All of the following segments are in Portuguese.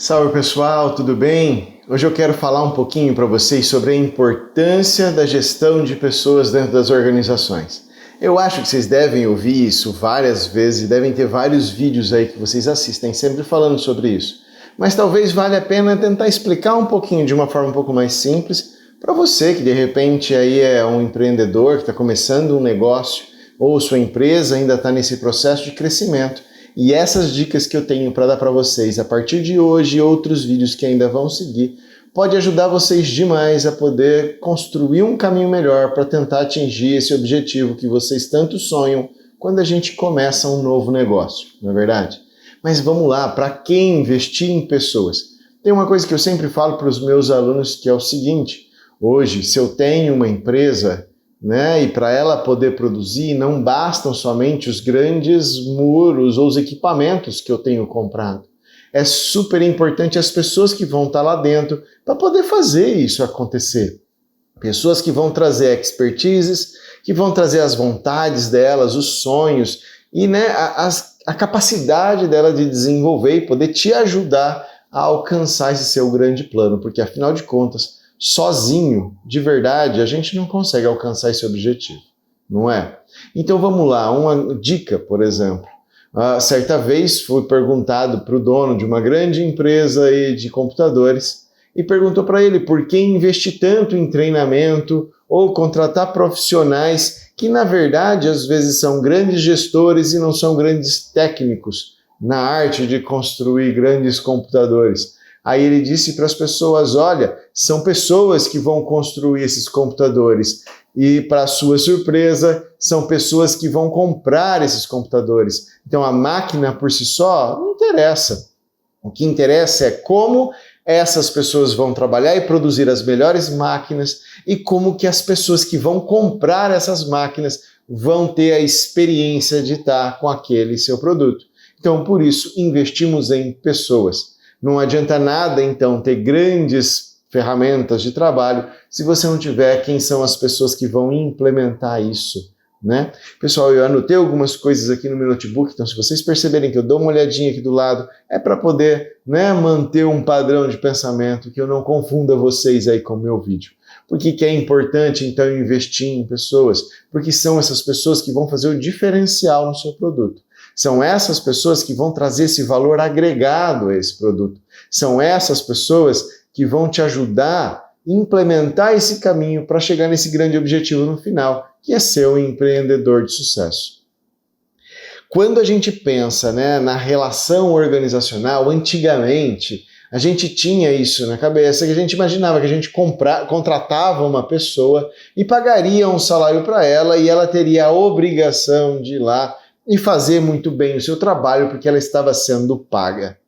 Salve pessoal, tudo bem? Hoje eu quero falar um pouquinho para vocês sobre a importância da gestão de pessoas dentro das organizações. Eu acho que vocês devem ouvir isso várias vezes e devem ter vários vídeos aí que vocês assistem sempre falando sobre isso. Mas talvez valha a pena tentar explicar um pouquinho de uma forma um pouco mais simples para você que de repente aí é um empreendedor que está começando um negócio ou sua empresa ainda está nesse processo de crescimento. E essas dicas que eu tenho para dar para vocês a partir de hoje e outros vídeos que ainda vão seguir, pode ajudar vocês demais a poder construir um caminho melhor para tentar atingir esse objetivo que vocês tanto sonham quando a gente começa um novo negócio, não é verdade? Mas vamos lá, para quem investir em pessoas? Tem uma coisa que eu sempre falo para os meus alunos que é o seguinte: hoje, se eu tenho uma empresa, e para ela poder produzir, não bastam somente os grandes muros ou os equipamentos que eu tenho comprado. É super importante as pessoas que vão estar lá dentro para poder fazer isso acontecer. Pessoas que vão trazer expertises, que vão trazer as vontades delas, os sonhos e a capacidade dela de desenvolver e poder te ajudar a alcançar esse seu grande plano, porque afinal de contas, sozinho, de verdade, a gente não consegue alcançar esse objetivo, não é? Então vamos lá, uma dica, por exemplo. Certa vez fui perguntado para o dono de uma grande empresa de computadores e perguntou para ele por que investir tanto em treinamento ou contratar profissionais que na verdade às vezes são grandes gestores e não são grandes técnicos na arte de construir grandes computadores. Aí ele disse para as pessoas, olha, são pessoas que vão construir esses computadores e, para sua surpresa, são pessoas que vão comprar esses computadores. Então a máquina por si só não interessa. O que interessa é como essas pessoas vão trabalhar e produzir as melhores máquinas e como que as pessoas que vão comprar essas máquinas vão ter a experiência de estar com aquele seu produto. Então, por isso, investimos em pessoas. Não adianta nada, então, ter grandes ferramentas de trabalho se você não tiver quem são as pessoas que vão implementar isso, né? Pessoal, eu anotei algumas coisas aqui no meu notebook, então se vocês perceberem que eu dou uma olhadinha aqui do lado, é para poder manter um padrão de pensamento, que eu não confunda vocês aí com o meu vídeo. Por que é importante, então, investir em pessoas? Porque são essas pessoas que vão fazer o diferencial no seu produto. São essas pessoas que vão trazer esse valor agregado a esse produto. São essas pessoas que vão te ajudar a implementar esse caminho para chegar nesse grande objetivo no final, que é ser um empreendedor de sucesso. Quando a gente pensa na relação organizacional, antigamente, a gente tinha isso na cabeça, que a gente imaginava que a gente contratava uma pessoa e pagaria um salário para ela e ela teria a obrigação de ir lá e fazer muito bem o seu trabalho porque ela estava sendo paga.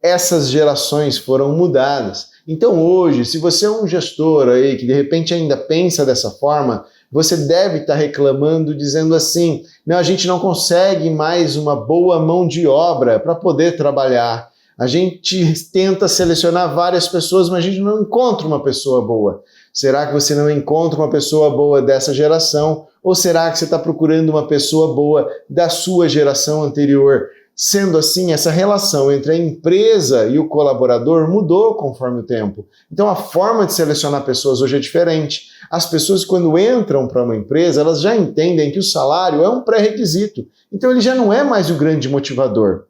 Essas gerações foram mudadas. Então hoje, se você é um gestor aí que de repente ainda pensa dessa forma, você deve estar reclamando, dizendo assim, não, a gente não consegue mais uma boa mão de obra para poder trabalhar. A gente tenta selecionar várias pessoas, mas a gente não encontra uma pessoa boa. Será que você não encontra uma pessoa boa dessa geração? Ou será que você está procurando uma pessoa boa da sua geração anterior? Sendo assim, essa relação entre a empresa e o colaborador mudou conforme o tempo. Então a forma de selecionar pessoas hoje é diferente. As pessoas, quando entram para uma empresa, elas já entendem que o salário é um pré-requisito. Então ele já não é mais o grande motivador.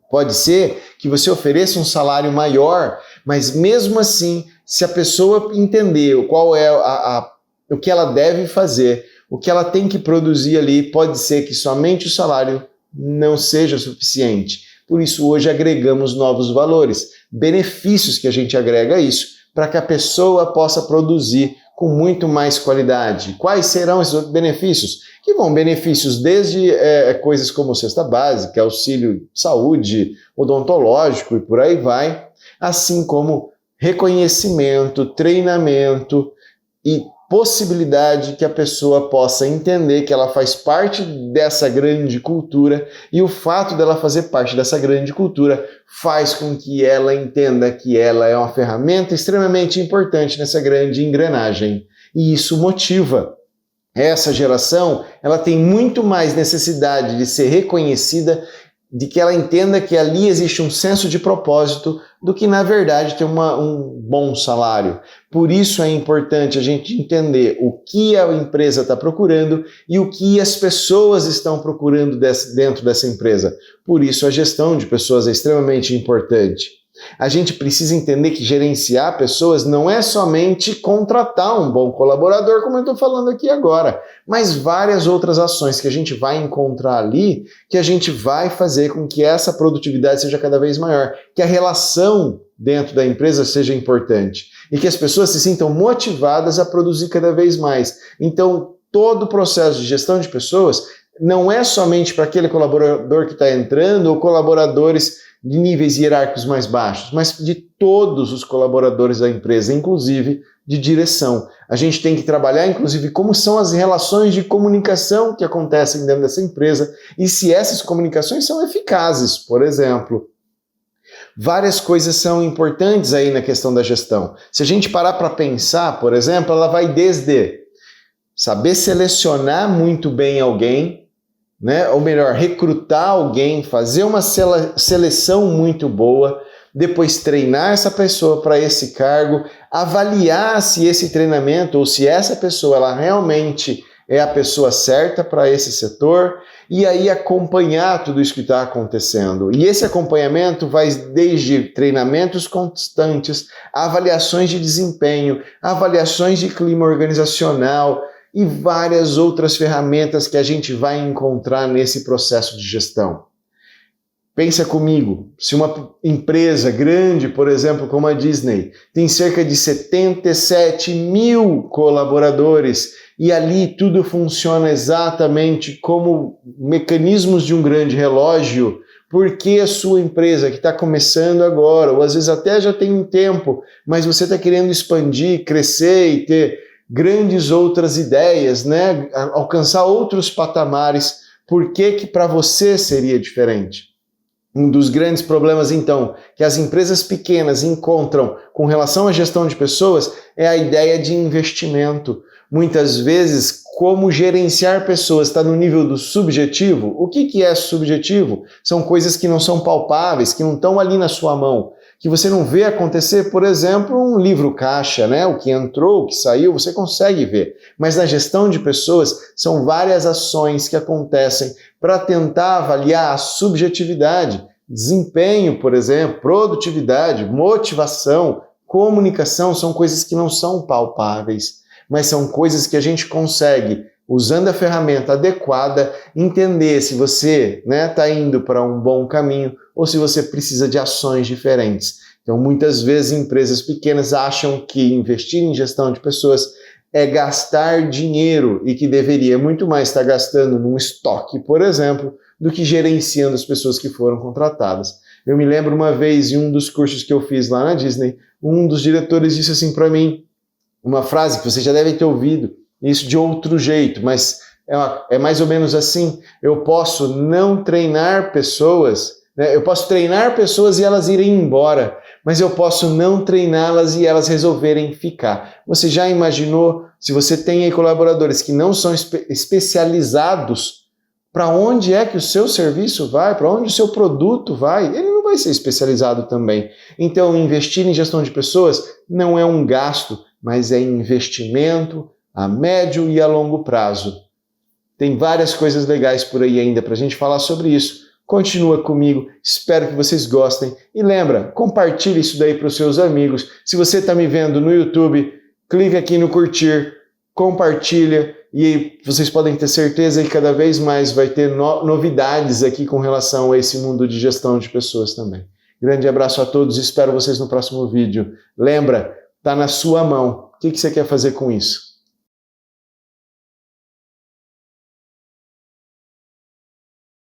Pode ser que você ofereça um salário maior, mas mesmo assim, se a pessoa entender qual é o que ela deve fazer, o que ela tem que produzir ali, pode ser que somente o salário não seja suficiente. Por isso, hoje agregamos novos valores, benefícios que a gente agrega a isso, para que a pessoa possa produzir com muito mais qualidade. Quais serão esses benefícios? Que vão benefícios desde coisas como cesta básica, auxílio saúde, odontológico e por aí vai, assim como reconhecimento, treinamento e possibilidade que a pessoa possa entender que ela faz parte dessa grande cultura e o fato dela fazer parte dessa grande cultura faz com que ela entenda que ela é uma ferramenta extremamente importante nessa grande engrenagem. E isso motiva. Essa geração, ela tem muito mais necessidade de ser reconhecida de que ela entenda que ali existe um senso de propósito do que, na verdade, ter um bom salário. Por isso é importante a gente entender o que a empresa está procurando e o que as pessoas estão procurando dentro dessa empresa. Por isso a gestão de pessoas é extremamente importante. A gente precisa entender que gerenciar pessoas não é somente contratar um bom colaborador, como eu estou falando aqui agora, mas várias outras ações que a gente vai encontrar ali, que a gente vai fazer com que essa produtividade seja cada vez maior, que a relação dentro da empresa seja importante e que as pessoas se sintam motivadas a produzir cada vez mais. Então, todo o processo de gestão de pessoas não é somente para aquele colaborador que está entrando ou colaboradores de níveis hierárquicos mais baixos, mas de todos os colaboradores da empresa, inclusive de direção. A gente tem que trabalhar, inclusive, como são as relações de comunicação que acontecem dentro dessa empresa e se essas comunicações são eficazes, por exemplo. Várias coisas são importantes aí na questão da gestão. Se a gente parar para pensar, por exemplo, ela vai desde saber selecionar muito bem alguém, né? Ou melhor, recrutar alguém, fazer uma seleção muito boa, depois treinar essa pessoa para esse cargo, avaliar se esse treinamento ou se essa pessoa ela realmente é a pessoa certa para esse setor e aí acompanhar tudo isso que está acontecendo. E esse acompanhamento vai desde treinamentos constantes, avaliações de desempenho, avaliações de clima organizacional, e várias outras ferramentas que a gente vai encontrar nesse processo de gestão. Pensa comigo, se uma empresa grande, por exemplo, como a Disney, tem cerca de 77 mil colaboradores e ali tudo funciona exatamente como mecanismos de um grande relógio, por que a sua empresa que está começando agora, ou às vezes até já tem um tempo, mas você está querendo expandir, crescer e ter grandes outras ideias, né? Alcançar outros patamares, por que para você seria diferente? Um dos grandes problemas, então, que as empresas pequenas encontram com relação à gestão de pessoas é a ideia de investimento. Muitas vezes, como gerenciar pessoas está no nível do subjetivo. O que é subjetivo? São coisas que não são palpáveis, que não estão ali na sua mão, que você não vê acontecer, por exemplo, um livro caixa, né? O que entrou, o que saiu, você consegue ver. Mas na gestão de pessoas, são várias ações que acontecem para tentar avaliar a subjetividade, desempenho, por exemplo, produtividade, motivação, comunicação, são coisas que não são palpáveis, mas são coisas que a gente consegue, usando a ferramenta adequada, entender se você está indo para um bom caminho ou se você precisa de ações diferentes. Então, muitas vezes, empresas pequenas acham que investir em gestão de pessoas é gastar dinheiro e que deveria muito mais estar gastando num estoque, por exemplo, do que gerenciando as pessoas que foram contratadas. Eu me lembro uma vez, em um dos cursos que eu fiz lá na Disney, um dos diretores disse assim para mim, uma frase que vocês já devem ter ouvido, isso de outro jeito, mas é mais ou menos assim: eu posso não treinar pessoas, né? Eu posso treinar pessoas e elas irem embora, mas eu posso não treiná-las e elas resolverem ficar. Você já imaginou, se você tem aí colaboradores que não são especializados, para onde é que o seu serviço vai? Para onde o seu produto vai? Ele não vai ser especializado também. Então, investir em gestão de pessoas não é um gasto, mas é investimento a médio e a longo prazo. Tem várias coisas legais por aí ainda para a gente falar sobre isso. Continua comigo, espero que vocês gostem. E lembra, compartilhe isso daí para os seus amigos. Se você está me vendo no YouTube, clica aqui no curtir, compartilha e vocês podem ter certeza que cada vez mais vai ter novidades aqui com relação a esse mundo de gestão de pessoas também. Grande abraço a todos, espero vocês no próximo vídeo. Lembra, está na sua mão. O que você quer fazer com isso?